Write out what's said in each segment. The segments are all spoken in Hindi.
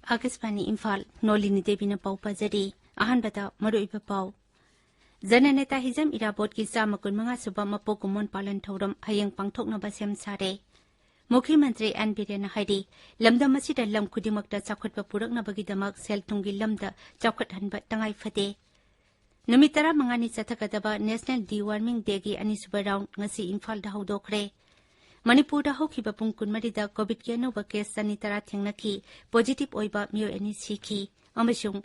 आकाशवाणी इम्फाल नोलिनी देवी न पाउ पजरी अहनबता मरुइबा पाउ जननेता हिजम इराबोट की चामा कुनमंगा सुबा मपोक कुमोन पालन थौरम हयेंग पांगथोकनबा सेम सारे मुख्यमंत्री एन बिरेन हाइडी लमदम असिदा लम खुदिमकता चाखटबा पुरकनबगिदमक सेल थुंगी लमदा चाखटहनबा तंगाई फदे नुमित 15 चथकदबा नेशनल डी वार्मिंग डे की अनिसुबा राउंड ngasi इम्फाल दा हौदोखरे मणिपुर हौखिबा पुंग कुनमरिदा कोविड के अनौबा केस 13 थेंगनखी पॉजिटिव ओइबा मियो एनी सीखी अमसुंग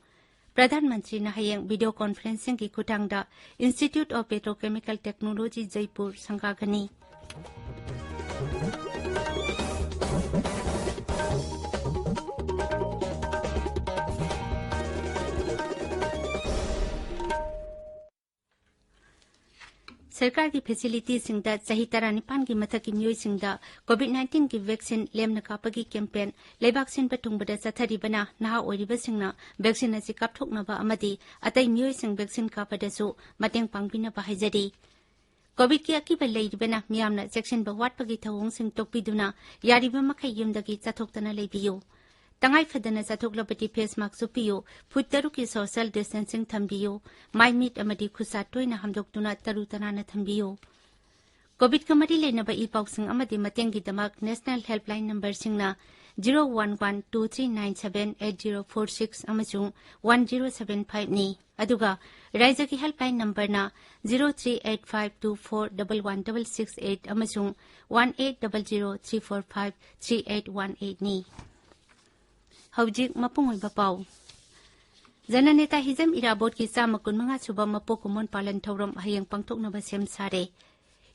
प्रधानमंत्री हयेंग वीडियो कॉन्फ्रेंसिंग की खुटांगदा institute of petrochemical technology Jaipur संगागनी सरकार की फैसिलिटी सिंगदा सही 19 की मथक की मियोइसिंगदा कोविड-19 की वैक्सीन लेमना कापगी कैंपेन लेबाक सिनबा थुंगबदा चथरिबना नहा ओरिबसिंगना वैक्सीन असि कापथोकनबा अमदी अतै मियोइसिंग वैक्सीन कापदसु मतेंग पांगबिनबा हाइजरी कोविड की अकीबा लेइबना मियामना सेक्शन वाटपगी थवोंसिंग तोकपिदुना यारिबा मखै युमदगी चथोक्तना लेबियो तंगाई फदना चथोकलबती फेस मास्क सुपियो फुट 3 की सोशल डिस्टेंसिंग थंबियो माइ मीट अमदी खुसा टोइना हमदोक्तुना तरु तनाना थंबियो कोविड का मरी लेनबा ई पाउसिंग अमदी मतेंगी दमक नेशनल हेल्पलाइन नंबर सिंगना 01123978046 अमसुंग 1075 नि अदुगा राज्य की हेल्पलाइन नंबर ना 0385241168 अमसुंग 1800345381 नि हौजिक मपुंगोइबा पाउ जननेता हिजम इराबोट की चामा कुनमंगा सुबा मपोक कुमोन पालन थौरम हयेंग पांगथोकनबा सेम सारे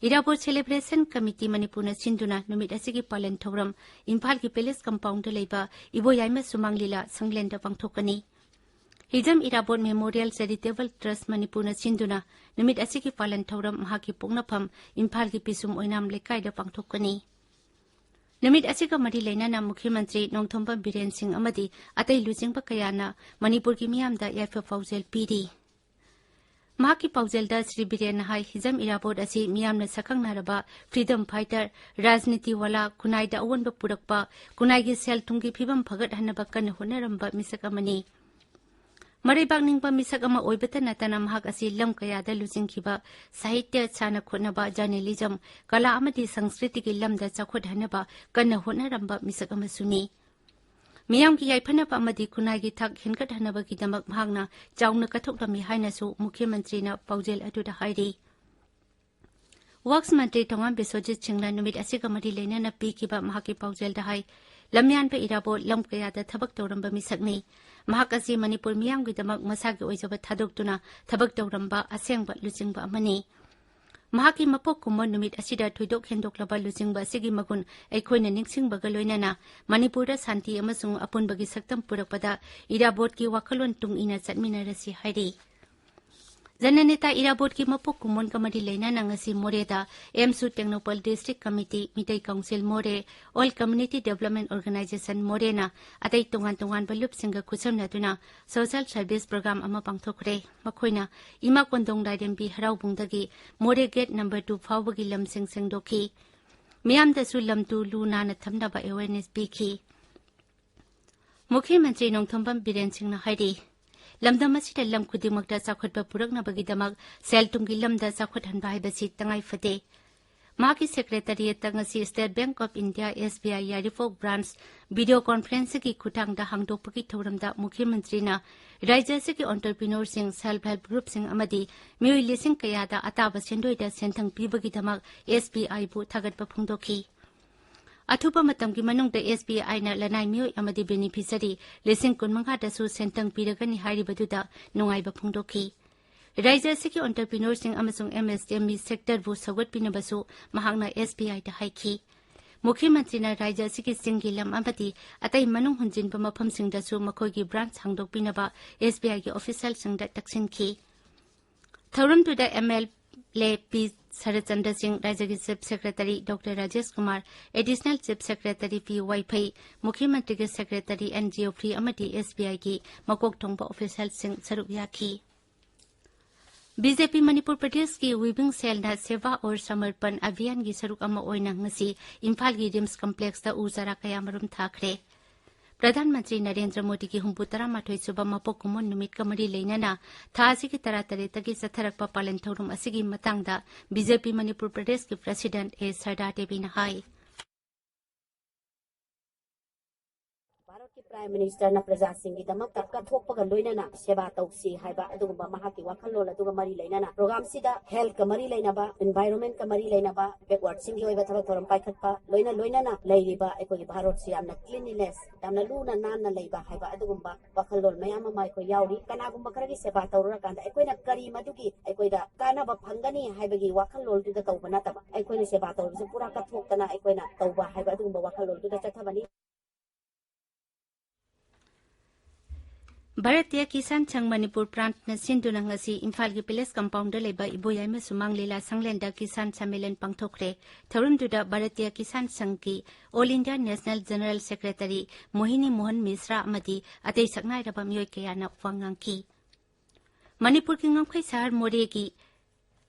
इराबोट सेलिब्रेशन कमिटी मणिपुर सिंधुना नुमित असिगी पालन थौरम इम्फाल की पैलेस कंपाउंड लेबा इबोयाइमा सुमांग लीला संगलेंद पांगथोकनी Hijam इराबोट memorial charitable trust Manipur सिंधुना नुमित असिगी पालन थौरम महाकी पोंगनफम इम्फाल की पिसुम ओइनाम लेकाइदा पांगथोकनी नुमित असिगा मरी लेना मुख्यमंत्री नोंथोंबा बिरेन सिंह अमदी अतै लुचिंगबा कयाना मणिपुर की मियामदा याफा पाउजेल पीरी महाकी पाउजेलदा श्री बिरेन हाई हिजम इराबोट असि मियामना सकंगनारबा फ्रीडम फाइटर राजनीति वाला खुनाइदा अवनबा पुरकपा खुनाइगी सेल थुंगी फिबम फगत हनबा कन होनरंबा मिसक अमनी मरैबागनिंगबा मिसक अमा ओइबता नतना महाक असि लम कयादा लुचिंगखिबा साहित्य साना खोनबा जर्नलिज्म कला अमदी संस्कृति की लमदा चखोट हनबा कन होनरंबा मिसक अमा सुनी मियाम की याइफनबा अमदी खुनाइगी थक हिनकट हनबगी दमक भागना चाउना कथोकलमी हाइनसु मुख्यमंत्रीना पाउजेल अदुदा हाइरी वर्क्स मंत्री तोंगाम बिस्वजित सिंहना नुमित असिगा मरी लेना पीखिबा महाकी पाउजेलदा हाइ लमयानबा इराबो लम कयादा थबक तौरंबा मिसकनी महाक असि मणिपुर मियामगिदमक मसागी ओइजबा थादोक्तुना थबक तौरंबा असेंगबा लुचिंगबा अमनी महाकी मपोक कुमोन नुमित असिदा थुइदोक हेंदोक्लबा लुचिंगबा असिगी मगुन अखोइना निंगसिंगबगा लोइनाना मणिपुरदा शांति अमसुंग अपुनबगी सक्तम पुरकपदा इराबोट की वाखलोन तुंग इना चटमिनारसि हाइरी जननेता इराबोट की मपोक कुमोन कमरी लेना नंगसी मोरेदा एमसु Tengnoupal district committee Meitei council Moreh all community development organisation मोरेना अतै तोंगान तोंगान बलुप सिंगा खुसमनादुना सोशल सर्विस प्रोग्राम अमा पांगथोखरे मखोइना इमा कोंदोंग दाइरेंबी हराउबुंगदगी मोरे गेट नंबर 2 फावबगी लमसिंग सेंगदोखी मियामदसु लमतु लुनाना थमनबा अवेयरनेस पीखी मुख्यमंत्री नोंथोंबम बिरेन सिंहना हाइरी लमदम असिदा लम खुदिमकता चाखटबा पुरकनबगिदमक सेल तुंगी लमदा चाखटहनबा हाइबसि तंगाई फदे माकी सेक्रेटरिएट तंगसी State Bank of India SBI यारिफोक ब्रांच वीडियो कॉन्फ्रेंस की खुटांगदा हांगदोकपगी थौरमदा मुख्यमंत्रीना राज्य से एंटरप्रेन्योर सिंह सेल्फ हेल्प ग्रुप सिंह अमदी मियोइ लिसिंग कयादा अताबा सेंडोइदा सेंथंग पीबगिदमक SBI बु थागतबा फुंगदोखी अथुपा मतम की मनुंगदा SBI ना लनाई मियोइ अमदी बेनिफिशियरी लिसिंग कुनमंगादसु सेंथंग पीरगनी हाइरिबदुदा नुंगाइबा फुंगदोखी राज्य से एंटरप्रेन्योर सिंह अमसुंग MSME सेक्टर बु सगोटपिनबसु महांगना SBI दा हाइखी मुख्यमंत्रीना राज्य से सिंगी लम अमदी अतै मनुंग हुंजिनबा मफमसिंगदसु मखोइगी ब्रांच हांगदोकपिनबा SBI की ऑफिशियल सिंगदा तक्सिनखी थौरमतुदा MLA P शरदचंद्र सिंह राज्य के chief secretary doctor Rajesh Kumar additional chief secretary P वाइफई मुख्यमंत्री के सेक्रेटरी NGO फ्री अमदी SBI की मकोक थोंगबा ऑफिशियल सिंह सरुक याखी बीजेपी मणिपुर प्रदेश की वीविंग सेल सेवा और समर्पण अभियान की सरुक अमा ओइना ngasi इम्फाल की रिम्स कॉम्प्लेक्स दा उ चारा कया मरुम थाखरे प्रधानमंत्री नरेंद्र मोदी की हुंपु सुबा मपोक कुमोन नुमित का मरी लेना था की तरातरेतगी सथरकपा पालन थौरम असिगी मतंगदा बीजेपी मणिपुर प्रदेश की प्रेसिडेंट ए सरदार देवी ने हाई भारत की प्राइम मिनिस्टर न प्रजा सिंह दमक तक थोपग लोइनना सेवा तौसी हाइबा अदुगुंबा महाकी वाखलोल अदुगा मरी लेना प्रोग्राम सिदा हेल्थ का मरी लेनाबा एनवायरनमेंट का मरी लेनाबा बैकवर्ड सिंह की ओइबा थबक थोरम पाइखतपा लोइना लेरिबा एकोगी भारत से यामना क्लीनलीनेस यामना लूना नानना लेबा हाइबा अदुगुंबा वाखलोल मयाम मा एको याउरी कनागुंबा खरगी सेवा तौररा कांदा एकोइना करी मदुगी एकोइदा कानाबा फंगनी हाइबगी वाखलोल दुदा तौबा नतबा एकोइना सेवा तौरसे पूरा कथोक्तना एकोइना तौबा हाइबा अदुगुंबा वाखलोल दुदा चथबनी भारतीय किसान संघ मणिपुर प्रांत न सिंधुना ngasi इम्फाल की पैलेस कंपाउंड लेबा इबोयाई में सुमांग लीला संगलेंदा किसान सम्मेलन पांगथोखरे थौरमदुदा भारतीय किसान संघ की All India National General Secretary Mohini Mohan Mishra अमदी अतै सकनाइरबा मियोय कयाना वांगांकी मणिपुर की ngamkhai शहर मोरे की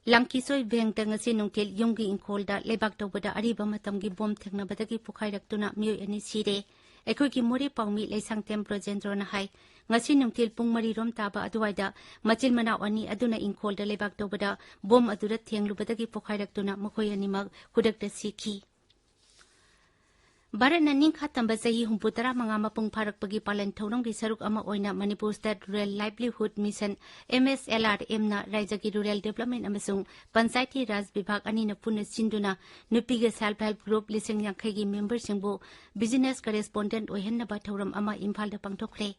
Langkisoy Beng ngasi nungtil yunggi inkolda lebak tawbada ariba matamgi bom theknabadagi pukhairaktuna miyoy ani sire ekoi ki mori pawmi leisang tem projendro na hai ngasi nungtil pung mari rom taba aduwaida machil manaw ani aduna inkolda lebak tawbada bom adura thenglubadagi pukhairaktuna mokhoy animak kudakta sikhi Bharat निंखा तंब चही हुंपुतरा मंगा मपुंग फारकपगी पालन थौरम की सरुक अमा ओइना Manipur State Rural Livelihood Mission MSLRM ना राज्य की रूरल डेवलपमेंट अमसुंग पंचायती राज विभाग अनि न पुन सिंधुना नुपी के सेल्फ हेल्प ग्रुप लिसिंग यांखै की मेंबर सिंबो बिजनेस करेस्पोंडेंट ओहेनबा थौरम अमा इम्फाल द पांगथोखरे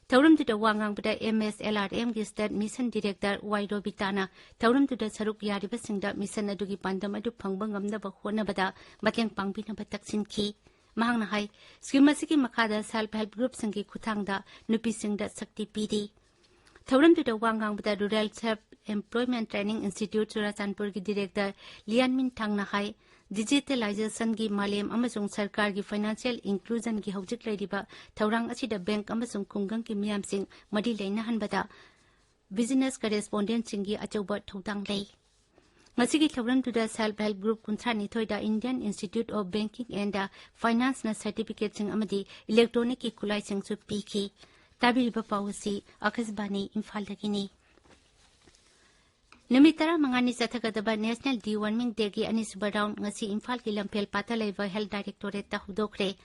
थौरम दुदा वांगांगबदा MSLRM की स्टेट मिशन डायरेक्टर वाइरो बिताना थौरम दुदा सरुक यारिबा सिंगदा मिशन अदुगी पांदम अदु फंगबा ngamnaba होनबदा मतेंग पांगबिनबा तक्सिनखी mahang hai skimasi ki makhada self help group sangi khuthangda nupi singda sakti pidi thauram tu wangang bada rural self employment training institute Churachandpur ki director Lianmin Thangna hai digitalization gi malem amasung sarkar gi financial inclusion gi hojik leiriba thaurang asida bank amasung kungang ki miyam sing madi leina hanbada business correspondent singi achauba thudang lei Masigi thawram to the self-help group kunthani thoida Indian Institute of Banking and Finance na certificate sing amadi electronic ki kulai sing su piki tabiriba pawsi akasbani Imphal dagini Nimitara mangani sathagadaba National Deworming Day gi ani suba round ngasi Imphal ki lampel pata leva Health Directorate ta hudokre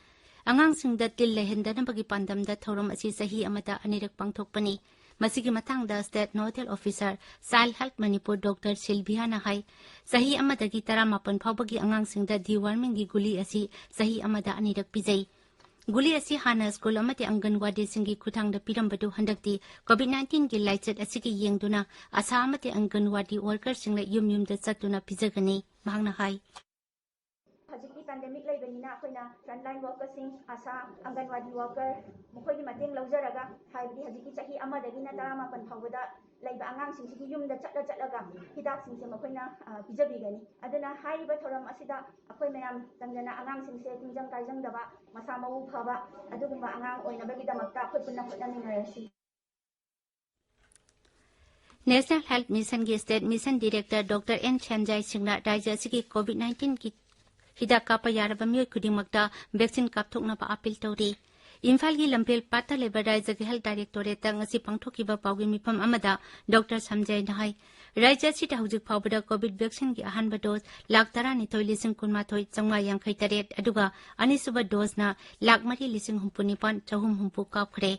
angang sing da til lehendana bagi pandam da thawram asi sahi amata anirak pangthokpani Masigi matangda State Nodal Officer Child Health Manipur Dr. Silvia Nahai sahi amadagi taramapan phawbagi angang singda deworming gi guli asi sahi amada anirak pijai guli asi hana school amati anganwadi singi khuthangda pirambadu handakti COVID-19 gi laichet asigi yengduna asa amati anganwadi worker singla yumda chatuna pijagani mahangna hai Hajiki pandemic lebenina akoina frontline workers sing asa anganwadi worker mukhoy mateng laujaraga haibdi hajiki chahi amadagina taramapan phawda leiba angang singsigi yumda chatlaga hidak singse mukhoina bijabigani aduna haiba thoram asida akoi mayam tangjana angang singse tingjang kaijang daba masa mau phaba adugumba angang oina bagi damakta akoi punna minarasi National Health Mission ki State Mission Director Dr. N. Chanjai Singla Rajya sigi COVID-19 ki Hida kapa yaraba miyoy kudimakta vaccine kapthokna pa appeal tawri Imphal gi lampel pata leba Rajya ki Health Directorate ta ngasi pangthokiba pawgi mifam amada Dr. Samjay Nahai Rajya si ta hujik phawbada COVID vaccine gi ahanba dose lakh 12,938 aduga anisuba dose na lakh 3,69,300 kapkhre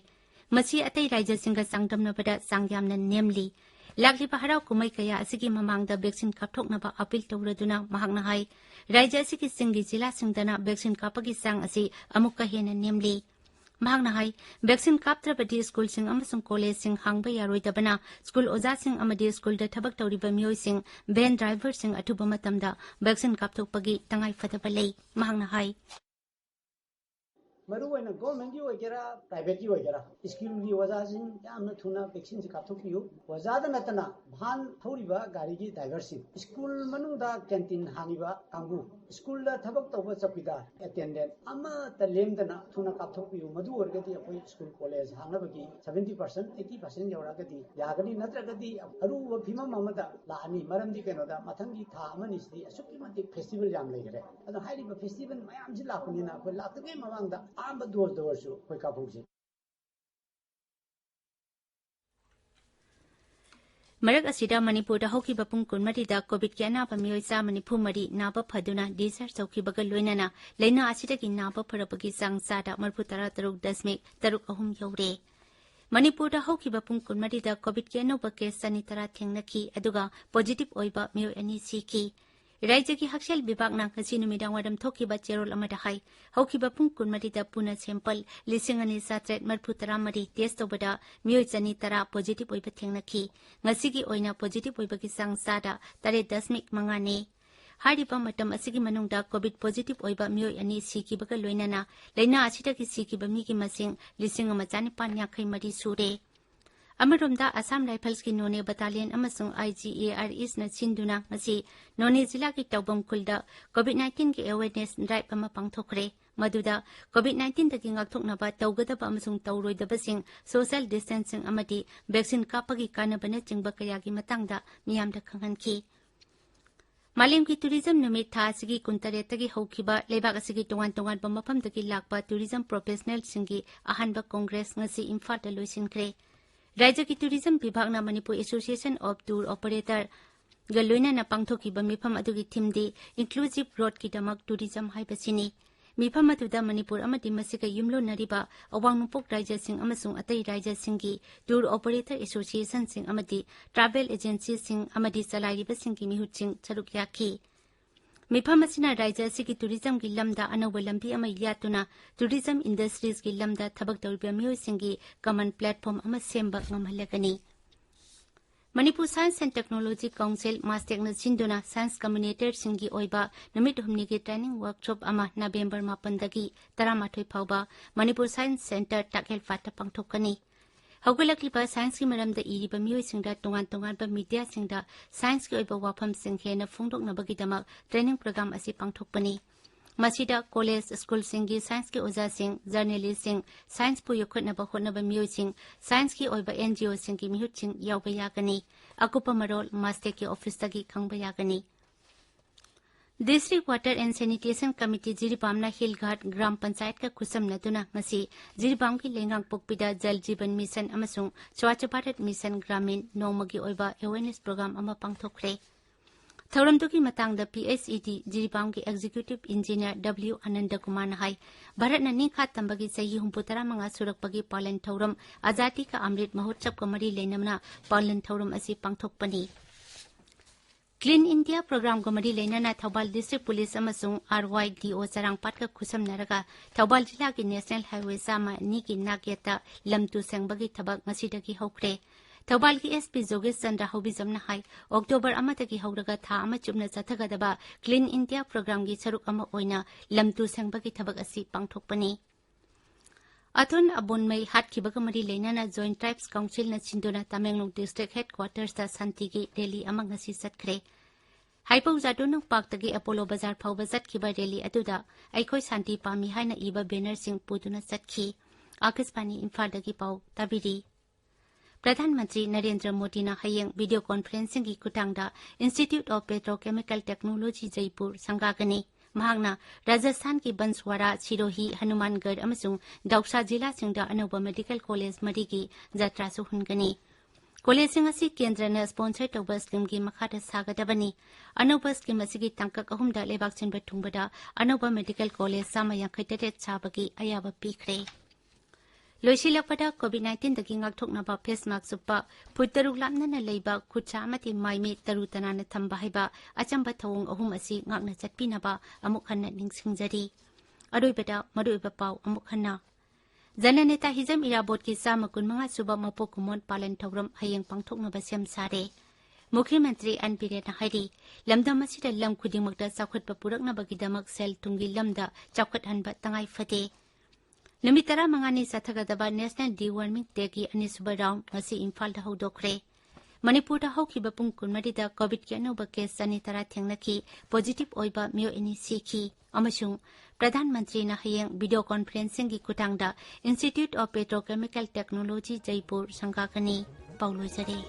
masi atai Rajya singa sangdamna bada sangyamna nemli Lagli Paharao kumay kaya asigi mamangda vaccine kapthokna ba appeal tawraduna mahakna hai Rajya asigi singi jila singdana vaccine kapagi sang asi amukka hena nemli mahakna hai vaccine kaptrabadi school sing amasung college sing hangba yaroidabana school oja sing amadi school da thabak tawriba miyoy sing van driver sing athuba matamda vaccine kapthokpagi tangai fadaba lei mahakna hai मरुवैना गवर्नमेंट की ओइगेरा प्राइवेट की ओइगेरा स्कूल की वजासिन यामना थुना वैक्सीन से कापथोकियो वजादा नतना भान थौरिबा गाड़ी की ड्राइवर सिंह स्कूल मनुदा कैंटीन हानिबा कांगु स्कूल थबक तब चपीदा अटेंडेंट लेमदना थूना कापथोपियु मधु ओरगदी अखोई स्कूल कॉलेज हांगनबगी 70% 80% यौरागदी यागनी नत्रगदी अरुब फिमम अमदा लानी मरमदी केनोदा मथंगी था अमनिसदी असुकी मति फेस्टिवल जाम लेगरे अदो हाइरिबा फेस्टिवल मयाम जि लापनिना अखोई लातगे मवांगदा आंब दोज दोरसु अखोई काफोगसी मरक असिदा मणिपुरदा हौकिबा पुंग कुनमरिदा कोविड के अनाबा मियोय चामा निफुमरी नाबा फदुना डिस्चार्ज तौखिबगा लोइनाना लैना असिदगी नाबा फरबगी चांग चादा 33.3 यौरे मणिपुरदा हौकिबा पुंग कुनमरिदा कोविड के अनोबा केस 9 थेंगनखी अदुगा पॉजिटिव ओइबा मियोय अनि सिखी राज्य की हक्सेल विभागना ngasi नुमिदांग वादम थोकिबा चेरोल अमदा हाई हौकिबा पुंग कुनमरिदा पुना सैंपल 2,730 टेस्ट तौबदा मियोय 9 पॉजिटिव ओइबा थेंगनखी ngasi की ओइना पॉजिटिव ओइबगी चांग चादा 3.5 ने हारिबा मतम असिगी मनुंगदा कोविड पॉजिटिव ओइबा मियोय अनि सिकिबगा लोइनाना लैना असिदगी सिकिबा मिगी मसिंग 1,450 सूरे अमरोमदा असम राइफल्स की नोने बटालियन अमसुंग IGARIS न सिंधुना ngasi नोने जिला की तौबम कुलदा कोविड-19 की अवेयरनेस ड्राइव अमा पांगथोखरे मदुदा कोविड-19 तकी ngakthoknaba तौगदबा अमसुंग तौरोइदबसिंग सोशल डिस्टेंसिंग अमदी वैक्सीन कापगी कानबने चिंगबा कयागी मतंगदा मियामदा खंगनखी मालेम की टूरिज्म नुमित था सिगी कुंतरेतगी हौखिबा लेबाक असिगी तोंगान तोंगान मफमदगी लाकबा टूरिज्म प्रोफेशनल सिंगी अहानबा कांग्रेस ngasi इम्फाल दा लोइसिनख्रे राज्य की टूरिज्म विभाग न Manipur association of tour operator गलोइना पांगथोखिबा मिफम अदुगी थीमदी इंक्लूसिव रोड की दमक टूरिज्म हाइबसिनी मिफम अदुदा मणिपुर अमदी मसिका युमलो नरिबा अवांग नुपोक राज्य सिंह अमसुंग अतै राज्य सिंगी टूर ऑपरेटर एसोसिएशन सिंह अमदी ट्रैवल एजेंसी सिंह अमदी चलाइरिबा सिंगी मिहुचिंग सरुक याखी मिफम असिना राज्य सिगी टूरिज्म की लमदा अनौबा लंबी अमा यातुना टूरिज्म इंडस्ट्रीज की लमदा थबक तौरिबा मियोयसिंगी कॉमन प्लेटफॉर्म अमा सेंबा ngamhalagani Manipur science and technology council मास्टेक्न सिंधुना साइंस कम्युनिकेटर सिंगी ओइबा नुमित हुमनिगी ट्रेनिंग वर्कशॉप अमा नवेंबर 9 दगी 18 फाउबा मणिपुर साइंस सेंटर टाकेल फाटा पांगथोकनी हौगलक्लिबा साइंस की मरमदा इरिबा मियोयसिंगदा तोंगान तोंगानबा मीडिया सिंगदा साइंस की ओइबा वाफम सिंग हेना फोंदोकनबगीदमक ट्रेनिंग प्रोग्राम असि पांगथोकपनी मसीदा कॉलेज स्कूल सिंगी साइंस के ओजा सिंग जर्नलिस्ट सिंग साइंस पु योखनबा होनबा मियोयसिंग साइंस की ओइबा NGO सिंगी मिहुचिंग यावबा यागनी अकुपा मरोल मास्टर के ऑफिस तगी खंगबा यागनी district water and sanitation committee जिरीबामना हिलघाट ग्राम पंचायत का खुसम नदुना ngasi जिरीबाम की लेंगांग पोकपिदा जल जीवन मिशन अमसुंग स्वच्छ भारत मिशन ग्रामीण नौमगी ओइबा अवेयरनेस प्रोग्राम अमा पांगथोखरे थौरमदुगी मतंगदा PHED जिरीबाम की executive engineer W Anand Kumar high Bharat निखा तंबगी सही 35 सुरकपगी पालन थौरम आजादी का अमृत महोत्सव का मरी लेनमना पालन थौरम असि पांगथोकपनी क्लीन इंडिया प्रोग्राम को मरी लेना थौबाल डिस्ट्रिक्ट पुलिस अमसुंग RYDO चरांगपाट का खुसमनरगा थौबाल जिला की नेशनल हाईवे चामा 2 की नागयता लमतु सेंबगी थबक ngasiदगी हौख्रे थौबाल की SP जोगेश चंद्र हौबिजमना हाई अक्टोबर अमदगी हौरगा था अमा चुबना चथगदबा क्लीन इंडिया प्रोग्राम की सरुक अमा ओइना लमतु सेंबगी थबक असि पांगथोकपनी अथुन अबोनमई हाटखिबगा मरी लेना जॉइंट ट्राइब्स काउंसिल न सिंधुना तमेंगलोंग डिस्ट्रिक्ट हेडक्वार्टर्स दा शांति की रैली अमा ngasi चटखरे हाइपौ जादोनों पार्कतगी अपोलो बाजार फाउबा चटखिबा रैली अदुदा अइखोय शांति पामी हाइना इबा बैनर सिंह पुदुना चटखी आकाशवाणी इम्फालदगी पाउ ताबिरी प्रधानमंत्री नरेंद्र मोदी ने हयेंग वीडियो कॉन्फ्रेंसिंग की खुटांगदा institute of petrochemical technology Jaipur संगागनी महागना राजस्थान की बंसवाड़ा सिरोही हनुमानगढ़ अमसुंग दौसा जिला सिंगदा अनौबा मेडिकल कॉलेज मरी की यात्रा सुहुनगनी कॉलेज सिंग केंद्र ने स्पॉन्सर तौबा स्कीम की मखादा सागदबनी अनौबा स्कीम असिगी तंकक अहुमदा लेबाक सिनबा थुंगबदा अनौबा मेडिकल कॉलेज 338 साबगी अयाबा पीखरे लोइसिलकपदा कोविड-19 दगी ngakthoknaba फेस मास्क सुप्पा फुटरुक लामना लेबा खुचा अमति माइमे तरुतनाना थंबा हाइबा अचंबा थवंग अहुम असि ngakna चटपिनबा अमुक हन्ना निंगसिंगजरी अरोइबदा मरुइबा पाउ अमुक हन्ना जननेता हिजम इराबोट की 125 सुबा मपोक कुमोन पालन थौरम हयेंग पांगथोकनबा सेम सारे मुख्यमंत्री एन बिरेन हाइरी लमदम असिदा लम खुदिमकदा चाखुटबा पुरकनबगिदमक सेल तुंगी लमदा चाखुटहनबा तंगाई फते नुमित 15 चथगदबा नेशनल डिवार्मिंग डे की अनिसुबा राउंड ngasi इम्फाल दा हौदोखरे मणिपुरदा हौखिबा पुंग कुनमरिदा कोविड के अनौबा केस 210 थेंगनखि पॉजिटिव ओइबा मियो इनि सिखि अमसुंग प्रधानमंत्री ना हयेंग वीडियो कॉन्फ्रेंसिंग की कुटांगदा institute of petrochemical technology Jaipur संगाकनी पाउलोजरे